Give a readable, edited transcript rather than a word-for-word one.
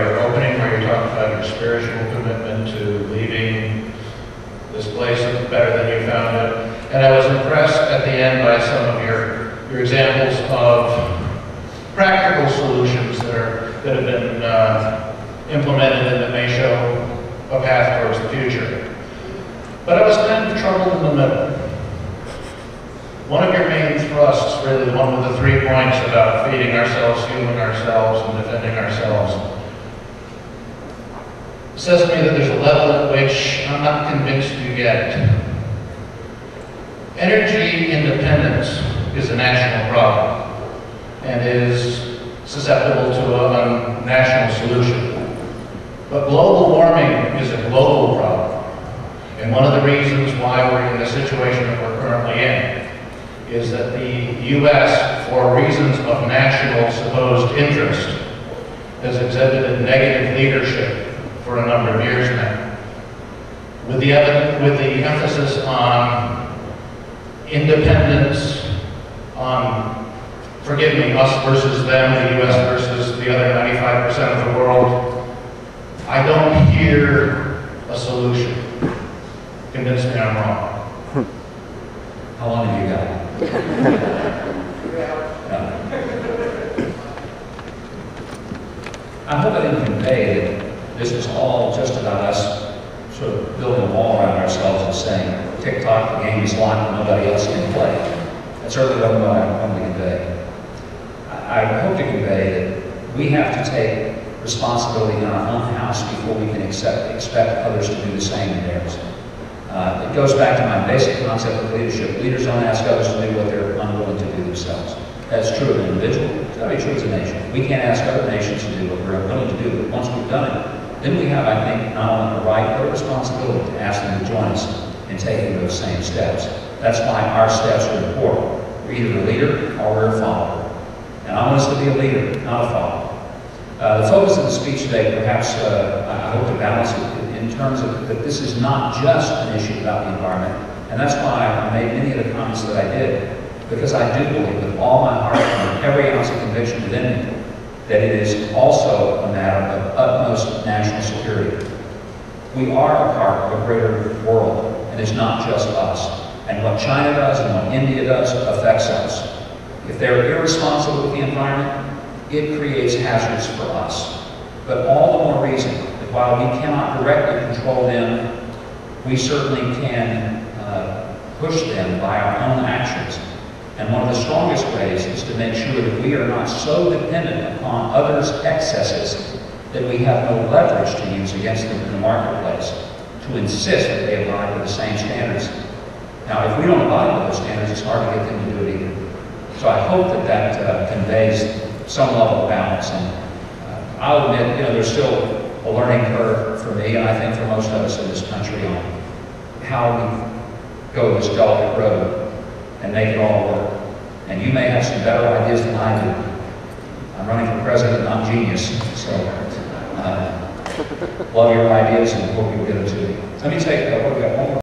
your opening where you talked about your spiritual commitment to leaving this place better than you found it. And I was impressed at the end by some of your examples of practical solutions that have been implemented and that may show a path towards the future. But I was kind of troubled in the middle. One of your main thrusts, really the one with the 3 points about feeding ourselves, fueling ourselves, and defending ourselves, says to me that there's a level at which I'm not convinced you get. Energy independence is a national problem and is susceptible to a national solution. But global warming is a global problem. And one of the reasons why we're in the situation that we're currently in is that the U.S., for reasons of national supposed interest, has exhibited negative leadership for a number of years now. With the emphasis on independence, on, forgive me, us versus them, the U.S. versus the other 95% of the world, I don't hear a solution. Convince me I'm wrong. How long have you got? I hope I didn't convey that this is all just about us sort of building a wall around ourselves and saying, tick-tock, the game is locked and nobody else can play. That certainly wasn't what I wanted to convey. I hope to convey that we have to take responsibility in our own house before we can expect others to do the same in theirs. It goes back to my basic concept of leadership. Leaders don't ask others to do what they're unwilling to do themselves. That's true of an individual. It's got to be true as a nation. We can't ask other nations to do what we're unwilling to do, but once we've done it, then we have, I think, not only the right, but a responsibility to ask them to join us in taking those same steps. That's why our steps are important. We're either a leader or we're a follower. And I want us to be a leader, not a follower. The focus of the speech today, perhaps, I hope to balance it in terms of that this is not just an issue about the environment. And that's why I made many of the comments that I did, because I do believe with all my heart and every ounce of conviction within me that it is also a matter of utmost national security. We are a part of a greater world, and it's not just us. And what China does and what India does affects us. If they're irresponsible with the environment, it creates hazards for us. But all the more reason that while we cannot directly control them, we certainly can push them by our own actions. And one of the strongest ways is to make sure that we are not so dependent upon others' excesses that we have no leverage to use against them in the marketplace, to insist that they abide by the same standards. Now, if we don't abide by those standards, it's hard to get them to do it either. So I hope that that conveys some level of balance. And I'll admit, there's still a learning curve for me, and I think for most of us in this country, on how we go this delicate road and make it all work. And you may have some better ideas than I do. I'm running for president, not genius, so love your ideas and hope you'll get them to me. Let me take, we've got one more.